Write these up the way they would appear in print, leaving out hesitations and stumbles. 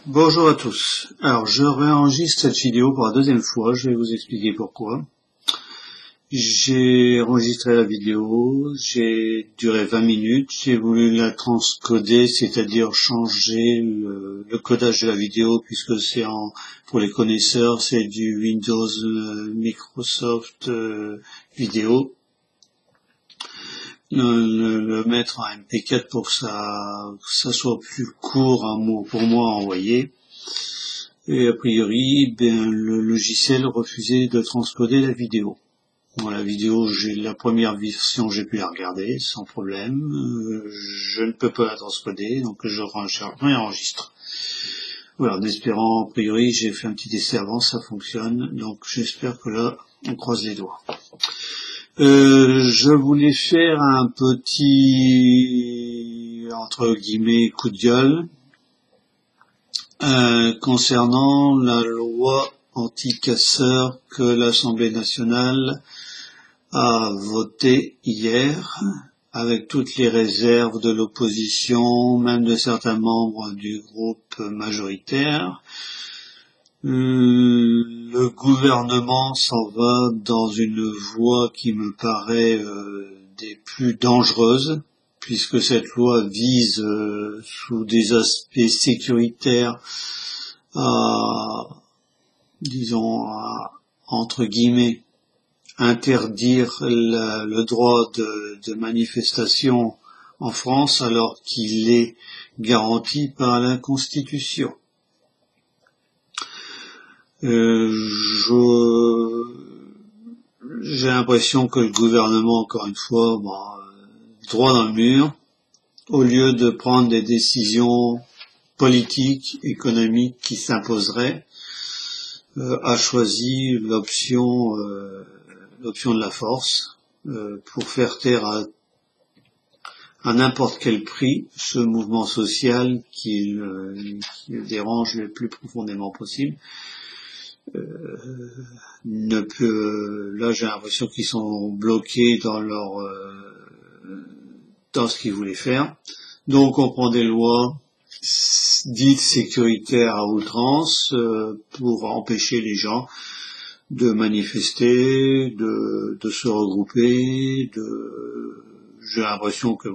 Bonjour à tous. Alors, je réenregistre cette vidéo pour la deuxième fois. Je vais vous expliquer pourquoi. J'ai enregistré la vidéo, j'ai duré 20 minutes. J'ai voulu la transcoder, c'est-à-dire changer le codage de la vidéo, puisque pour les connaisseurs, c'est du Windows Microsoft vidéo. Le mettre en MP4 pour que ça soit plus court pour moi à envoyer. Et a priori, le logiciel refusait de transcoder la vidéo. Bon, la vidéo, la première version, j'ai pu la regarder sans problème. Je ne peux pas la transcoder, donc je réenregistre. Voilà, en espérant, a priori, j'ai fait un petit essai avant, ça fonctionne. Donc j'espère que là, on croise les doigts. Je voulais faire un petit, entre guillemets, coup de gueule concernant la loi anti-casseurs que l'Assemblée nationale a votée hier, avec toutes les réserves de l'opposition, même de certains membres du groupe majoritaire. Le gouvernement s'en va dans une voie qui me paraît des plus dangereuses, puisque cette loi vise, sous des aspects sécuritaires, entre guillemets, interdire le droit de manifestation en France, alors qu'il est garanti par la Constitution. J'ai l'impression que le gouvernement, encore une fois, droit dans le mur, au lieu de prendre des décisions politiques, économiques qui s'imposeraient, a choisi l'option de la force pour faire taire à n'importe quel prix ce mouvement social qui le dérange le plus profondément possible. Là, j'ai l'impression qu'ils sont bloqués dans ce qu'ils voulaient faire. Donc, on prend des lois dites sécuritaires à outrance pour empêcher les gens de manifester, de se regrouper. J'ai l'impression que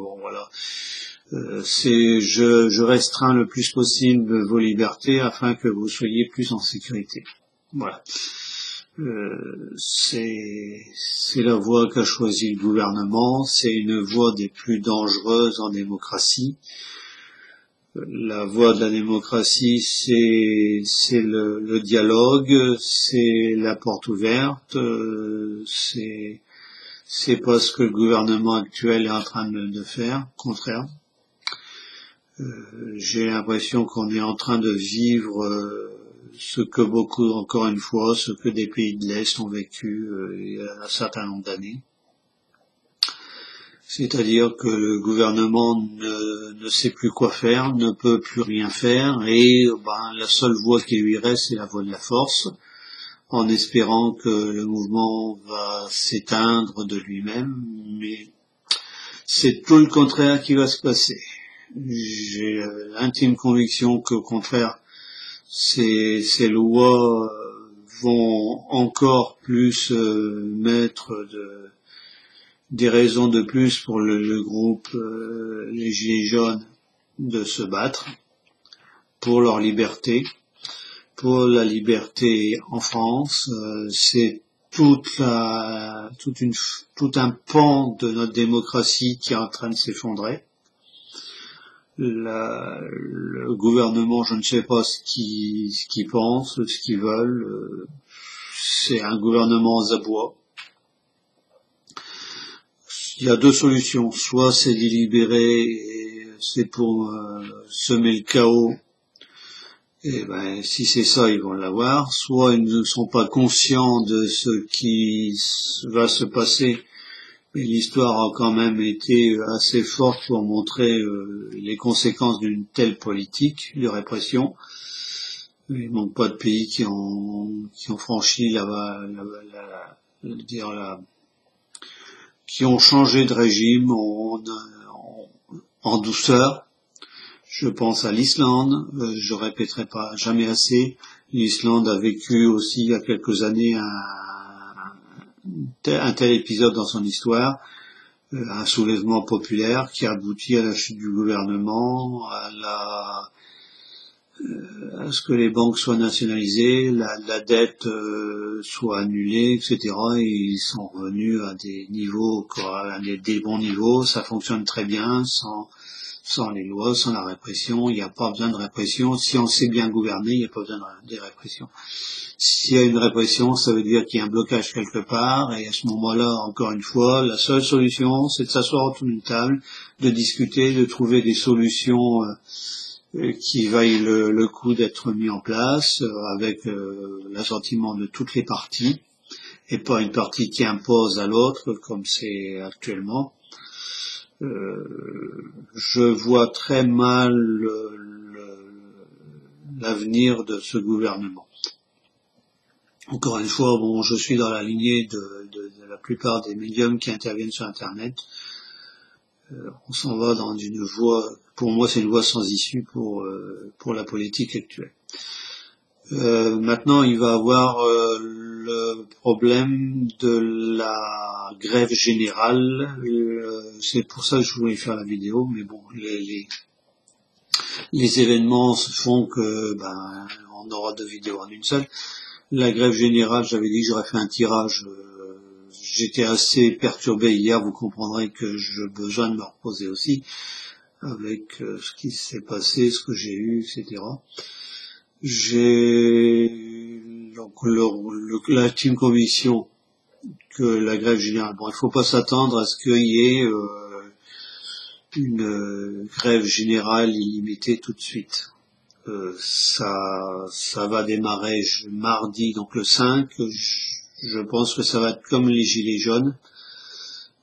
je restreins le plus possible vos libertés afin que vous soyez plus en sécurité. Voilà. C'est la voie qu'a choisie le gouvernement, c'est une voie des plus dangereuses en démocratie. La voie de la démocratie, c'est le dialogue, c'est la porte ouverte, c'est pas ce que le gouvernement actuel est en train de faire, au contraire. J'ai l'impression qu'on est en train de vivre ce que des pays de l'Est ont vécu il y a un certain nombre d'années. C'est-à-dire que le gouvernement ne sait plus quoi faire, ne peut plus rien faire, et la seule voie qui lui reste, c'est la voie de la force, en espérant que le mouvement va s'éteindre de lui-même, mais c'est tout le contraire qui va se passer. J'ai l'intime conviction qu'au contraire, ces lois vont encore plus mettre des raisons de plus pour le groupe les Gilets jaunes de se battre pour leur liberté, pour la liberté en France. C'est tout un pan de notre démocratie qui est en train de s'effondrer. Le gouvernement, je ne sais pas ce qu'ils pensent, ce qu'ils veulent. C'est un gouvernement aux abois. Il y a deux solutions. Soit c'est délibéré et c'est pour semer le chaos. Et si c'est ça, ils vont l'avoir. Soit ils ne sont pas conscients de ce qui va se passer. Et l'histoire a quand même été assez forte pour montrer les conséquences d'une telle politique de répression. Il manque pas de pays qui ont franchi qui ont changé de régime en douceur. Je pense à l'Islande, je répéterai pas jamais assez. L'Islande a vécu aussi il y a quelques années un tel épisode dans son histoire, un soulèvement populaire qui a abouti à la chute du gouvernement, à ce que les banques soient nationalisées, la dette soit annulée, etc. Et ils sont revenus à des niveaux, à des bons niveaux. Ça fonctionne très bien, sans les lois, sans la répression. Il n'y a pas besoin de répression. Si on sait bien gouverner, il n'y a pas besoin de répression. S'il y a une répression, ça veut dire qu'il y a un blocage quelque part, et à ce moment-là, encore une fois, la seule solution, c'est de s'asseoir autour d'une table, de discuter, de trouver des solutions qui vaillent le coup d'être mis en place, avec l'assentiment de toutes les parties, et pas une partie qui impose à l'autre, comme c'est actuellement. Je vois très mal l'avenir de ce gouvernement. Encore une fois, bon, je suis dans la lignée de la plupart des médiums qui interviennent sur Internet. On s'en va dans une voie, pour moi c'est une voie sans issue pour la politique actuelle. Maintenant il va avoir le problème de la grève générale. C'est pour ça que je voulais faire la vidéo, mais bon, les événements font que on aura 2 vidéos en une seule. La grève générale, j'avais dit que j'aurais fait un tirage. J'étais assez perturbé hier, vous comprendrez que j'ai besoin de me reposer aussi, avec ce qui s'est passé, ce que j'ai eu, etc. J'ai donc l'intime conviction que la grève générale, bon, il faut pas s'attendre à ce qu'il y ait une grève générale illimitée tout de suite. Ça va démarrer mardi, donc le 5. Je pense que ça va être comme les gilets jaunes,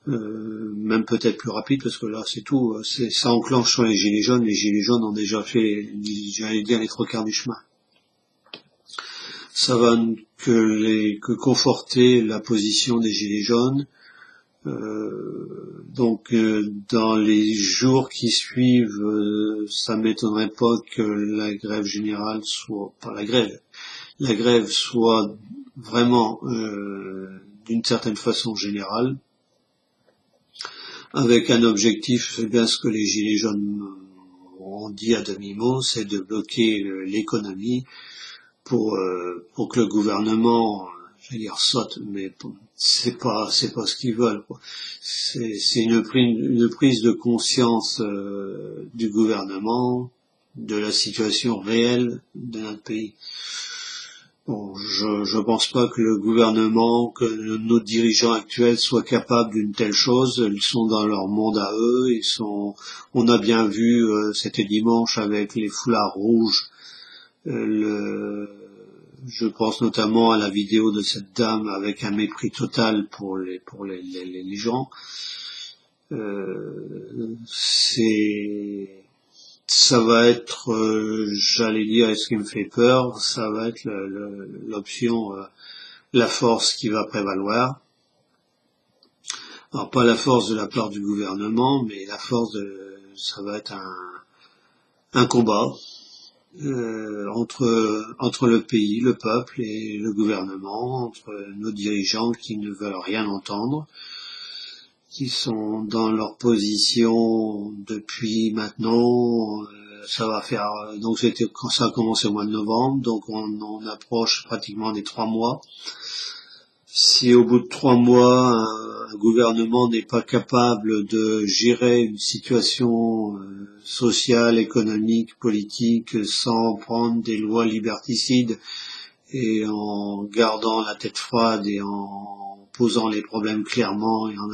même peut-être plus rapide, parce que là c'est tout, ça enclenche sur les gilets jaunes. Les gilets jaunes ont déjà fait, j'allais dire, les 3/4 du chemin. Ça va que conforter la position des gilets jaunes. Donc dans les jours qui suivent, ça m'étonnerait pas que la grève générale soit, pas la grève soit vraiment d'une certaine façon générale, avec un objectif, c'est bien ce que les gilets jaunes ont dit à demi-mot, c'est de bloquer l'économie pour que le gouvernement, j'allais dire, saute, mais c'est pas ce qu'ils veulent, quoi. C'est une prise de conscience du gouvernement, de la situation réelle de notre pays. Bon, je pense pas que le gouvernement, que nos dirigeants actuels soient capables d'une telle chose. Ils sont dans leur monde à eux. On a bien vu, c'était dimanche avec les foulards rouges. Je pense notamment à la vidéo de cette dame avec un mépris total pour les gens. Ça va être, j'allais dire, et ce qui me fait peur, ça va être l'option, la force qui va prévaloir. Alors pas la force de la part du gouvernement, mais la force ça va être un combat entre le pays, le peuple et le gouvernement, entre nos dirigeants qui ne veulent rien entendre, qui sont dans leur position depuis maintenant, ça va faire, donc ça a commencé au mois de novembre, donc on approche pratiquement des 3 mois. Si au bout de 3 mois, un gouvernement n'est pas capable de gérer une situation sociale, économique, politique, sans prendre des lois liberticides et en gardant la tête froide et en posant les problèmes clairement et en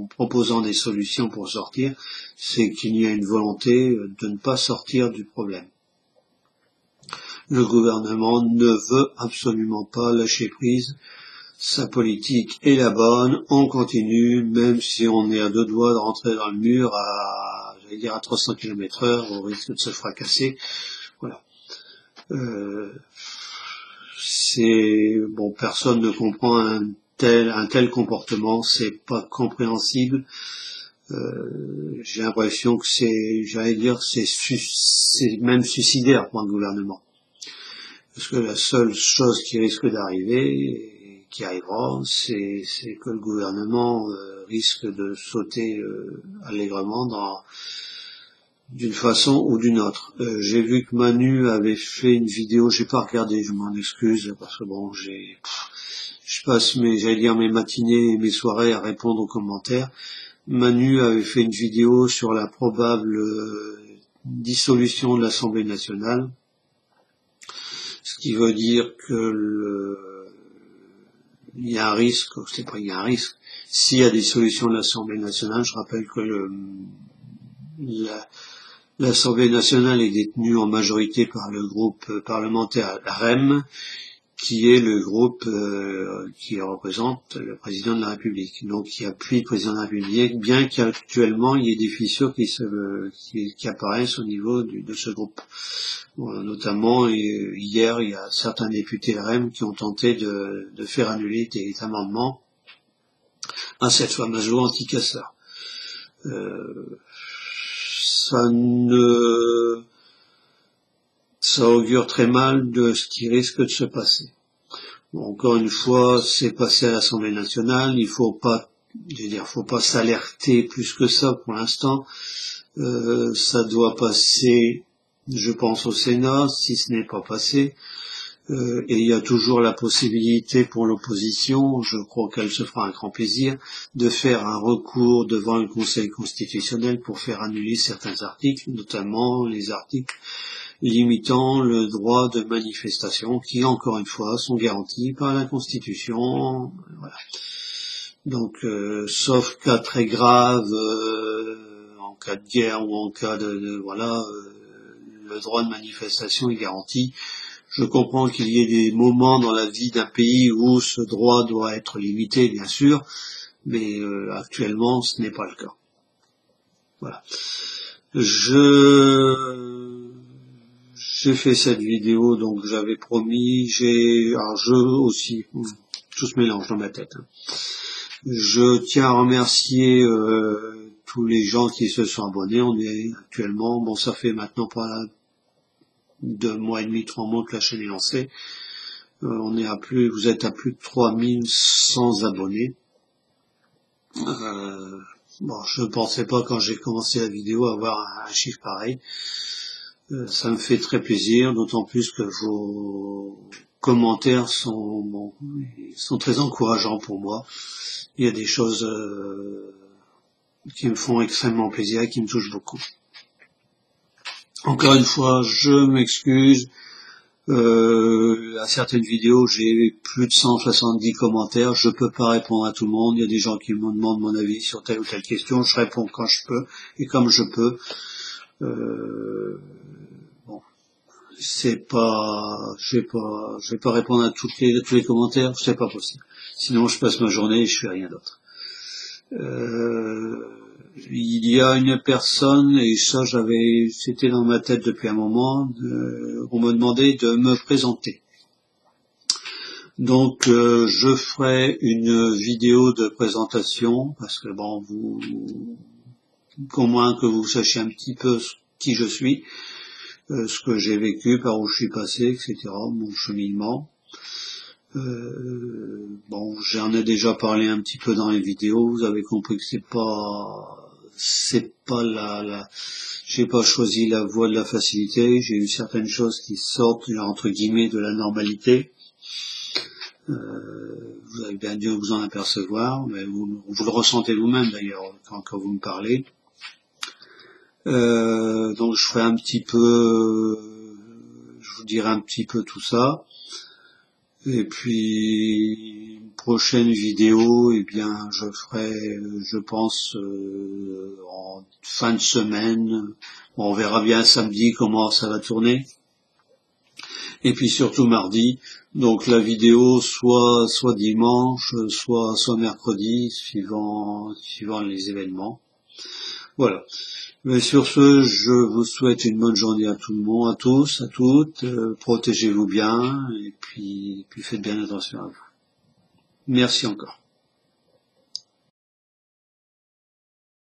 proposant des solutions pour sortir, c'est qu'il y a une volonté de ne pas sortir du problème. Le gouvernement ne veut absolument pas lâcher prise. Sa politique est la bonne, on continue, même si on est à 2 doigts de rentrer dans le mur j'allais dire à 300 km/h, au risque de se fracasser. Voilà. Bon, personne ne comprend un tel comportement, c'est pas compréhensible. J'ai l'impression que j'allais dire, c'est même suicidaire pour un gouvernement. Parce que la seule chose qui risque d'arriver, et qui arrivera, c'est que le gouvernement risque de sauter allègrement d'une façon ou d'une autre. J'ai vu que Manu avait fait une vidéo, j'ai pas regardé, je m'en excuse, parce que bon, je passe mes matinées et mes soirées à répondre aux commentaires. Manu avait fait une vidéo sur la probable dissolution de l'Assemblée nationale. Ce qui veut dire que il y a un risque, c'est pas il y a un risque. S'il y a des solutions de l'Assemblée nationale, je rappelle que l'Assemblée nationale est détenue en majorité par le groupe parlementaire REM, qui est le groupe qui représente le président de la République, donc qui appuie le président de la République, bien qu'actuellement il y ait des fissures qui apparaissent au niveau de ce groupe. Bon, notamment hier, il y a certains députés REM qui ont tenté de faire annuler des amendements à cette fameuse loi anti-casseurs. Ça augure très mal de ce qui risque de se passer. Bon, encore une fois, c'est passé à l'Assemblée nationale, faut pas s'alerter plus que ça pour l'instant. Ça doit passer, je pense, au Sénat, si ce n'est pas passé. Et il y a toujours la possibilité pour l'opposition, je crois qu'elle se fera un grand plaisir, de faire un recours devant le Conseil constitutionnel pour faire annuler certains articles, notamment les articles limitant le droit de manifestation, qui encore une fois sont garantis par la Constitution. Voilà. Donc, sauf cas très grave, en cas de guerre ou en cas le droit de manifestation est garanti. Je comprends qu'il y ait des moments dans la vie d'un pays où ce droit doit être limité, bien sûr, mais actuellement, ce n'est pas le cas. Voilà. J'ai fait cette vidéo, donc j'avais promis, tout se mélange dans ma tête. Je tiens à remercier tous les gens qui se sont abonnés. On est actuellement, ça fait maintenant pas 2 mois et demi, 3 mois que la chaîne est lancée. Vous êtes à plus de 3100 abonnés. Je ne pensais pas quand j'ai commencé la vidéo avoir un chiffre pareil. Ça me fait très plaisir, d'autant plus que vos commentaires sont très encourageants pour moi. Il y a des choses qui me font extrêmement plaisir et qui me touchent beaucoup. Encore une fois, je m'excuse. À certaines vidéos, j'ai plus de 170 commentaires. Je peux pas répondre à tout le monde. Il y a des gens qui me demandent mon avis sur telle ou telle question. Je réponds quand je peux et comme je peux. Je vais pas répondre à tous les commentaires. C'est pas possible. Sinon, je passe ma journée et je fais rien d'autre. Il y a une personne, et ça c'était dans ma tête depuis un moment, on me demandait de me présenter. Donc je ferai une vidéo de présentation, parce que qu'au moins que vous sachiez un petit peu qui je suis, ce que j'ai vécu, par où je suis passé, etc., mon cheminement. J'en ai déjà parlé un petit peu dans les vidéos. Vous avez compris que j'ai pas choisi la voie de la facilité. J'ai eu certaines choses qui sortent, entre guillemets, de la normalité. Vous avez bien dû vous en apercevoir, mais vous le ressentez vous-même d'ailleurs quand vous me parlez. Donc je ferai je vous dirai un petit peu tout ça. Et puis, une prochaine vidéo, je ferai, je pense, en fin de semaine. On verra bien samedi comment ça va tourner. Et puis surtout mardi. Donc la vidéo soit dimanche, soit mercredi, suivant les événements. Voilà. Mais sur ce, je vous souhaite une bonne journée à tout le monde, à tous, à toutes. Protégez-vous bien et puis faites bien attention à vous. Merci encore.